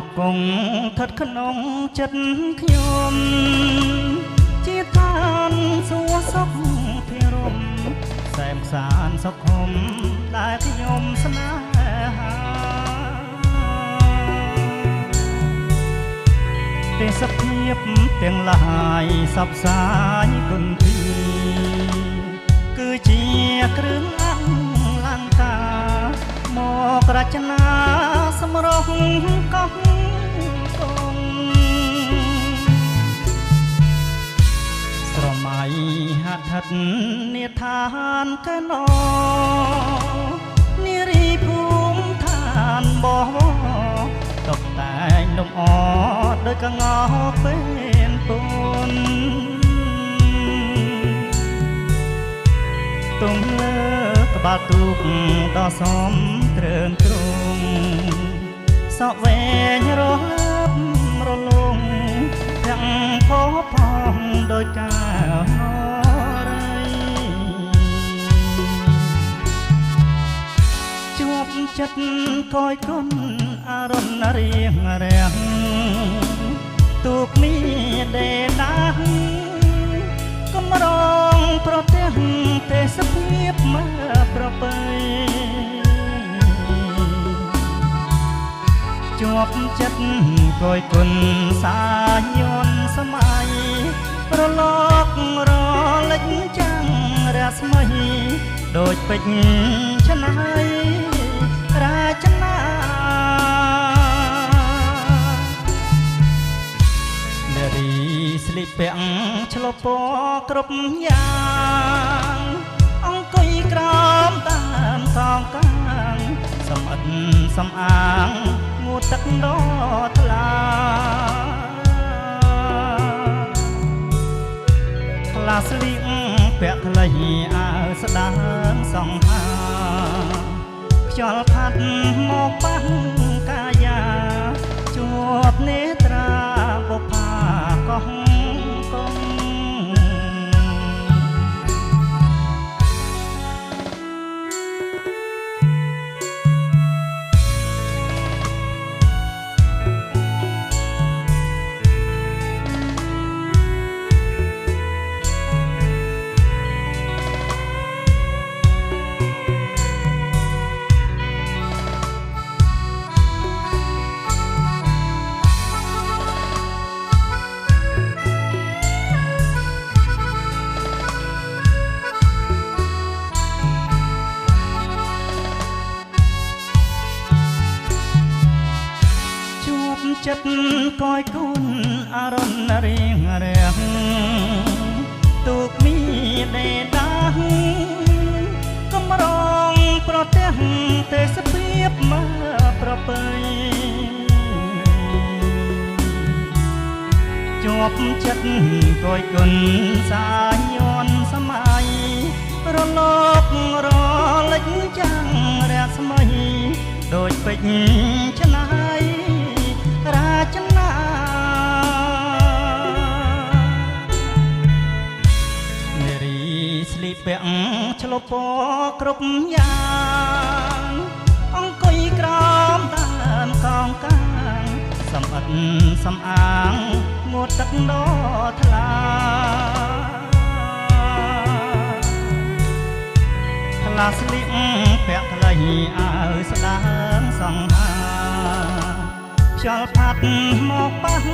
ស់គង់ស្ថិតក្នុងចិត្តខ្ញុំជាឋានសួគ៌សុខភិរមសែមសានសុខុមដែលខ្ញុំស្នេហាទេសភាពទាំងឡាយសពសាយគុណធីគឺជាគ្រឿងអលង្ការមករចនាសម្រុះកោះកងស្រមៃហដ្ឋិតនេឋានកណោនារីភូមិឋានបោះតបតែងលំអដោយកងោពេលពុនទុំលើក្បាលទូកដ៏សមត្រឹមទ្រង់សក់វែងរលឹករលងទាំងផោផងដោយកាលរីជួបចិត្តកយគុណអរុណរៀងរាំងទូកមានដេដាស់កំរងប្រទេសទេសភាពមកប្របីជាប់ចិត្តកយគុណសាយនសម័យប្រឡករលិចចាំងរាស្មីដូចពេជ្រឆ្នៃរាជនានារីស្លៀកពាក់ឆ្លុះពណ៌គ្រប់យ៉ាងអង្គុយក្រោមតាមសងកាងសំអិតសំអាងងូតទឹកដ៏ថ្លាខ្លាស្លៀកពាក់ខ្លីអាវស្ដាងសង្ហាខ្យល់ផាត់មកប៉ះកាយាជួបនេត្រាបុប្ផាកោះកងចិត្តកយគុណអរុណរៀងរាំងទូកមានដេដាស់កំរងប្រទេសទេសភាពមកប្របីជាប់ចិត្តកយគុណសាយនសម័យរលករលិចចាំងរាស្មីដូចពេជ្រឆ្នៃរាជនានារីស្លៀកពាក់ឆ្លុះពណ៌គ្រប់យ៉ាងអង្គុយក្រោមតាមកងកាងសំអិតសំអាងងូតទឹកដ៏ថ្លាខ្លាស្លៀកពាក់ខ្លីអាវស្ដាងសង្ហាខ្យល់ផាត់មកប៉ះ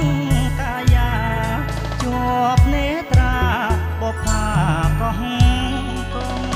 កាយាជាប់នេត្រាបុប្ផាកោះកង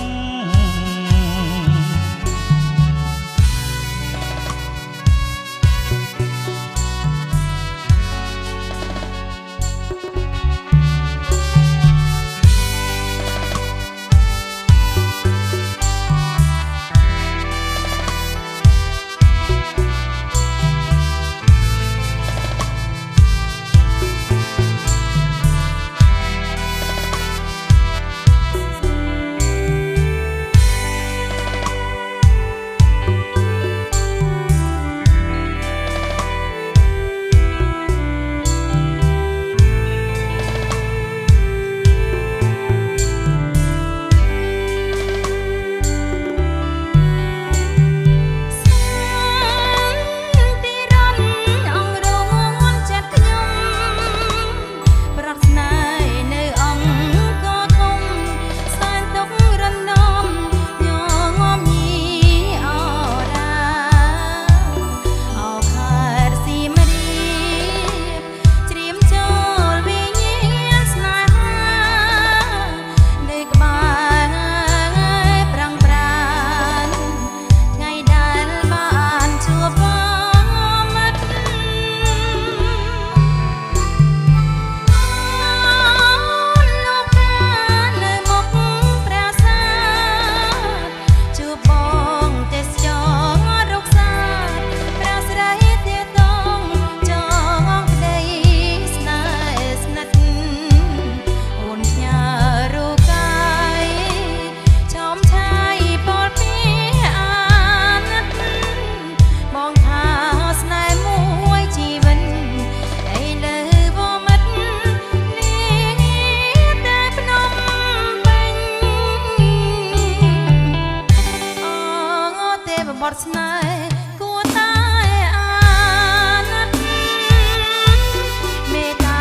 ស្នេហ៍គួរតែអាណិតមេត្តា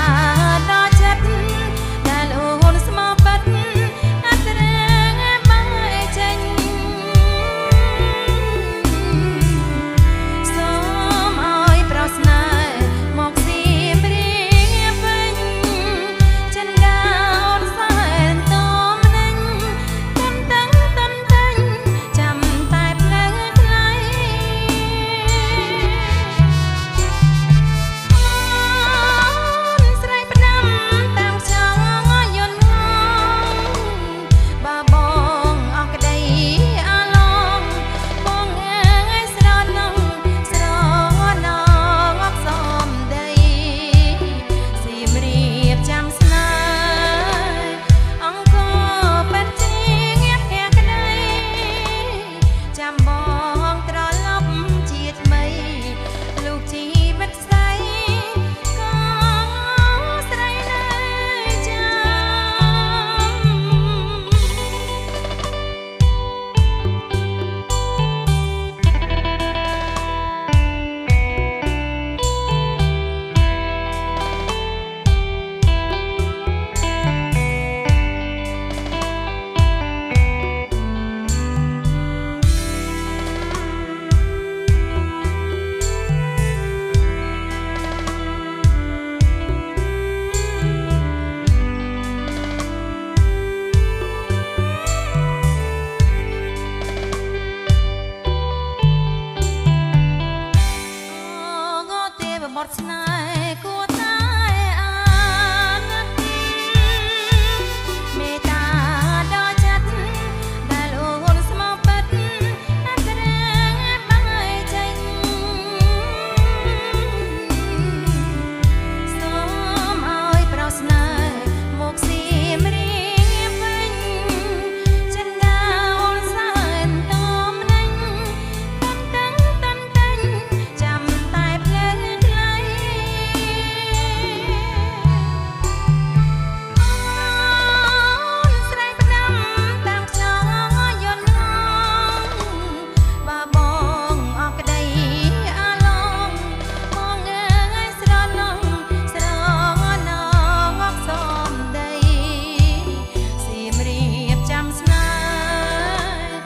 ដល់ចិត្តដែលអូនស្មោះពិតអត់រែងបែកចេញសូមឲ្យប្រោសស្នេហ៍មកសៀមរាបវិញចិនដាអូនសែនតមនឹងតាន់តាំងតាន់តាញ់ចាំតែផ្លូវថ្លៃអូនស្រីផ្ដាំតាមខ្យល់យន្តហោះបើបងអស់ក្តីអាឡងបងអើយស្រណងស្រណងអត់សមដីសៀមរាបចាំស្នេហ៍អង្គរពិតជាងាប់ភក្តីចាំបងត្រឡប់ជាថ្មីលោកជីវិតស្រីក៏ស្រីនៅចាំអូទេវបុត្រស្នេហ៍គួរតែអាណិតមេត្តាដល់ចិត្តដែលអូនស្មោះពិតអត់រែងបែកចេញសូមឲ្យប្រោសស្នេហ៍មកសៀមរាបវិញចិនដាអូនសែនតមនឹងតាន់តាំងតាន់តាញ់ចាំតែផ្លូវថ្លៃអូនស្រីផ្ដាំតាមខ្យល់យន្តហោះបើបងអស់ក្តីអាឡងបងអើយស្រណងស្រណងអត់សមដីសៀមរាបចាំស្នេហ៍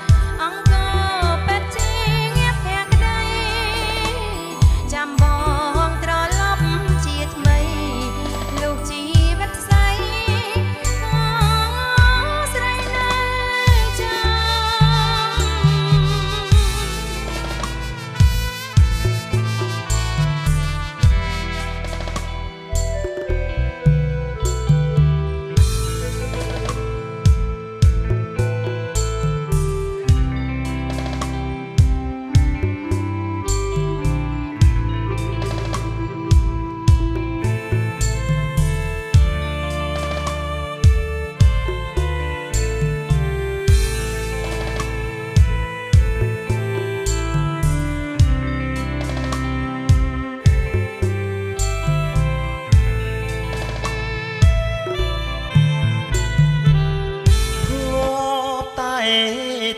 អង្គរពិតជាងាប់ភក្តីចាំបងត្រឡប់ជាថ្មីលោកជីវិតស្រីក៏ស្រីនៅចាំ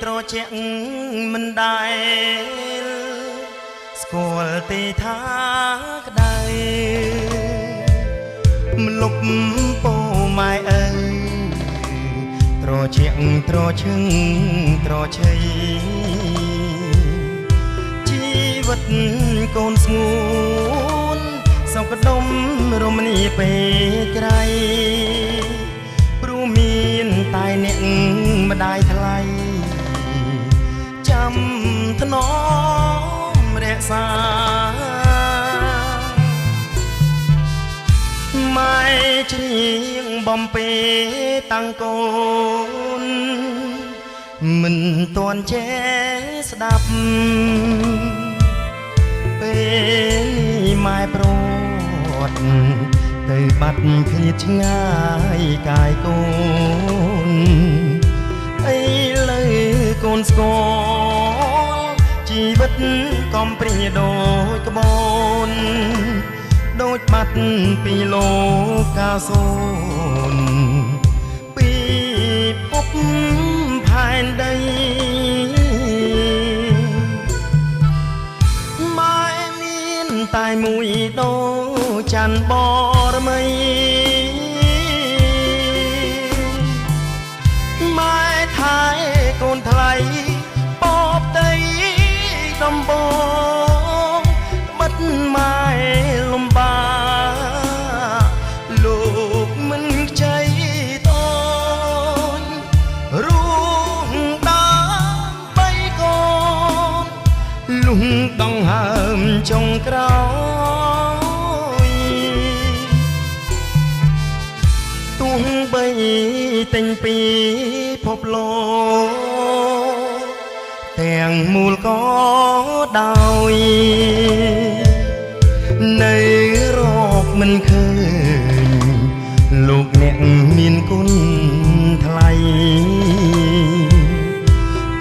ត្រជាក់មិនដែលស្គាល់ទេថាក្តៅមលុបពោម៉ែអើត្រជាក់ត្រឈឹងត្រឆៃជីវិតកូនស្ងួនសង្កដុំរមនីពេលក្រៃព្រោះមានតែអ្នកម្ដាយថ្លៃចាំថ្នមរក្សាម៉ែច្រៀងបំពេតាំងកូនមិនទាន់ចេះស្ដាប់ពេលម៉ែប្រត់ទៅបាត់គ្នាឆ្ងាយកាយកូនអីលើកូនស្គាល់ជីវិតកំព្រាដូចក្បូនដូចបាត់ពីលោកកាសូនពីភពផែនដី ច័ន្ទបរមីម៉ែថែកូនថ្លៃបបដីដំបងបិទម៉ែលំបាលោកមិនខ្ចីតូនរួមដើម្បីកូនលុះដងហើមចុងក្រោយទោះបីទិញពីភពលោកទាំងមូលក៏ដោយនៅរកមិនឃើញលោកអ្នកមានគុណថ្លៃ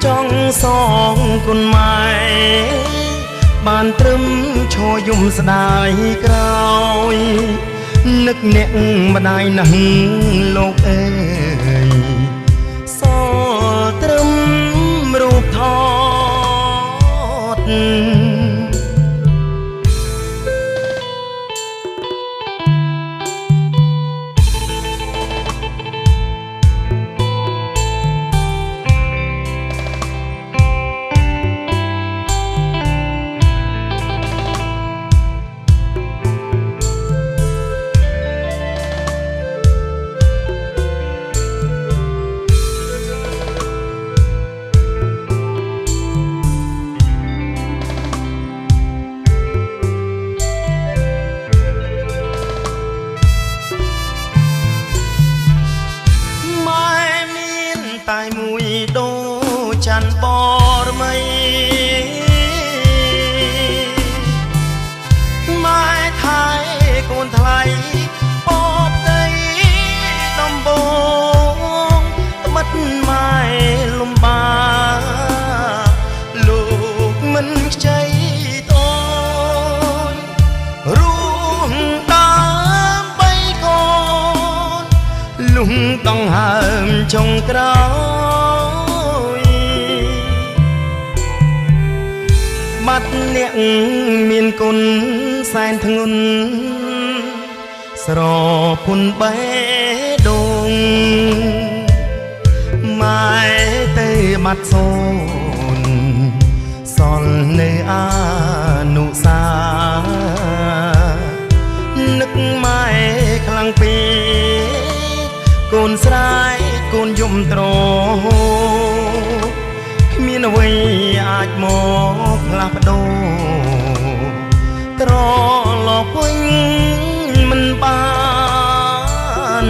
ចង់សងគុណម៉ែបានត្រឹមឈរយំស្ដាយក្រោយនឹកអ្នកម្ដាយណាស់លោកអើយសត្រឹមរូបថតតែមួយដូចច័ន្ទបរមីម៉ែថែកូនថ្លៃបបដីដំបងបិទម៉ែលំបាលោកមិនខ្ចីតូនរួមដើម្បីកូនលុះដងហើមចុងក្រោយបាត់អ្នកមានគុណសែនធ្ងន់ស្រពន់បេះដូងម៉ែទៅបាត់សូនសល់នៅអានុសានឹកម៉ែខ្លាំងពេកកូនស្រែកកូនយំទ្រគ្មានអ្វីអាចមកផ្លាស់ប្ដូរត្រឡប់វិញមិនបាន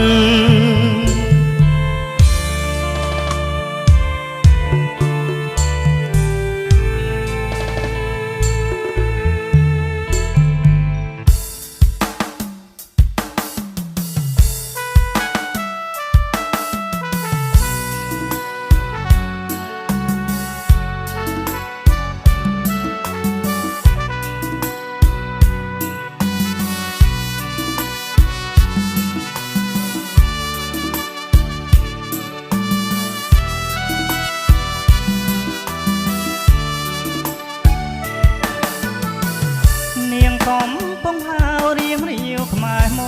កំពុងហៅរៀងរាវខ្មែរម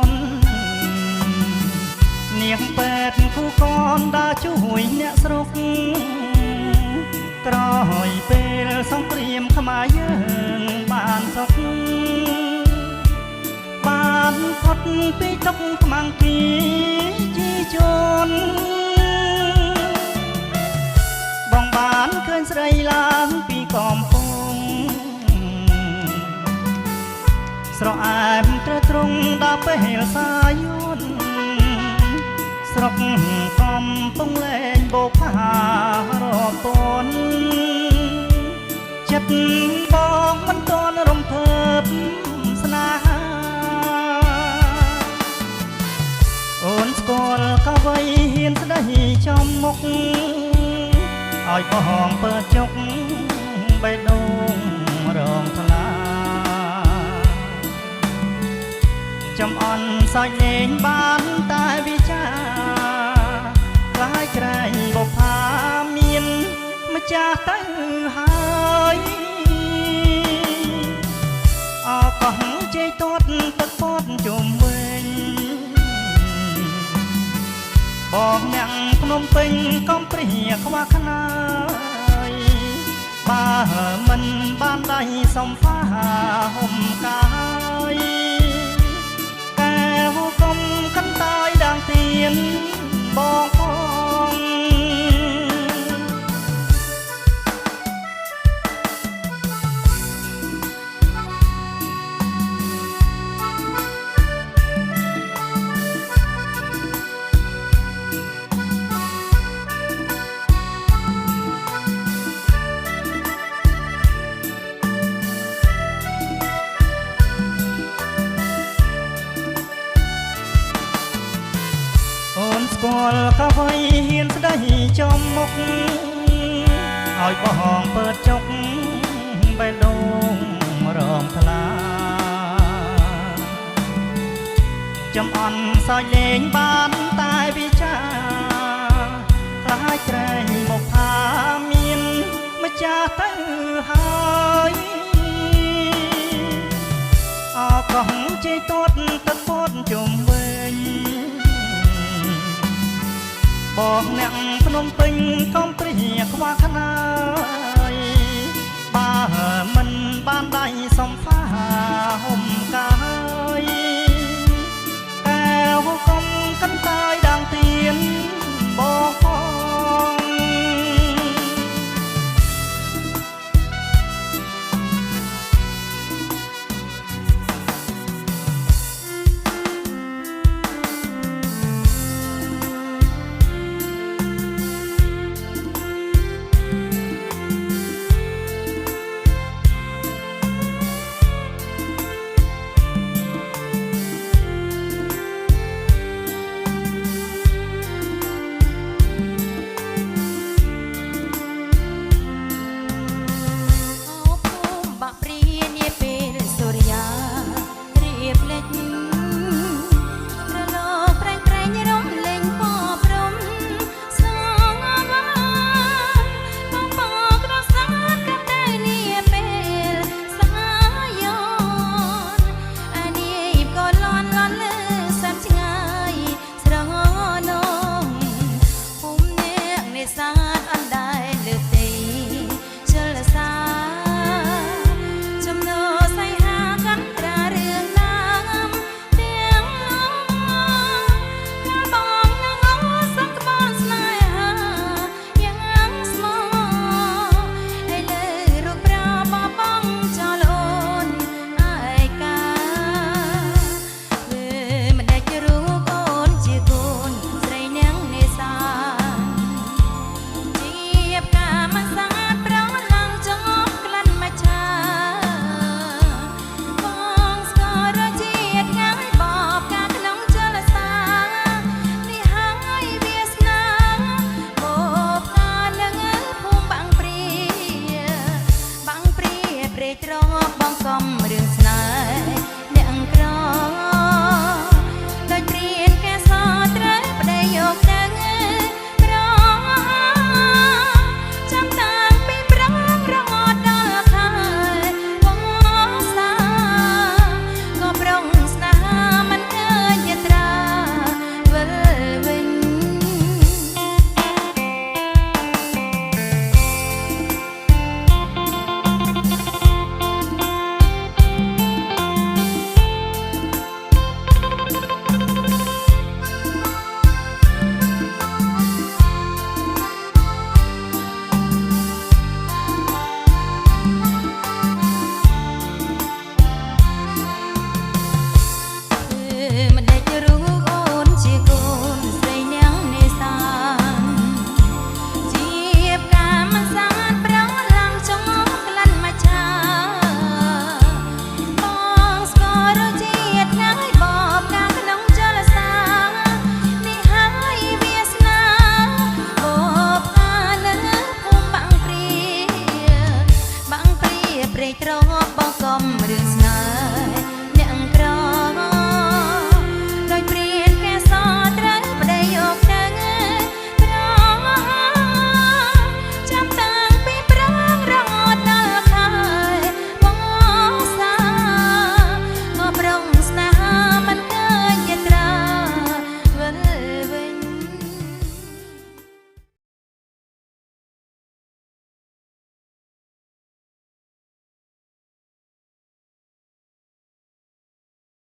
ននាងពេទ្យគូកនដើរជួយអ្នកស្រុកក្រោយពេលសង្គ្រាមខ្មែរយើងបានសុខបានផុតពីទុកខ្មាំងគីជីជនបងបានឃើញស្រីឡើងពីកំពង់ស្រអែមត្រត្រង់ដល់ពេលសាយន្តស្រុកកំពុងលែងបោកផារពន់ចិត្តបងមិនទាន់រំភើបស្នេហាអូនស្គាល់ក៏វ័យហ៊ានស្ដីចំមុខឲ្យបងពើជុកបេះដូងរងថ្លាចំអន់សាច់លេងបានតែវិចាខ្លាយក្រែងបុប្ផាមានម្ចាស់ទៅហើយអកោះជ័យទាត់ បងអ្នកភ្នំពេញកំព្រាខ្វះខ្នាយបើមិនបានដៃសំផាហុំកាយកែវកុំកន្តើយដាងទៀនបងផង អូនស្គាល់កាវៃហ៊ានស្ដីចំមុខឲ្យបងเปิดចុកបេះដូងរងថ្លាចំអន់សើចលេងបានតែវិចាខ្លាចក្រែងមកផាមានម្ចាស់ទៅហើយអកោះជ័យទួតទឹកពោតជុំវិញបងអ្នកភ្នំពេញកំព្រាខ្វះខ្នាយបើមិនបានដៃសំផាហុំ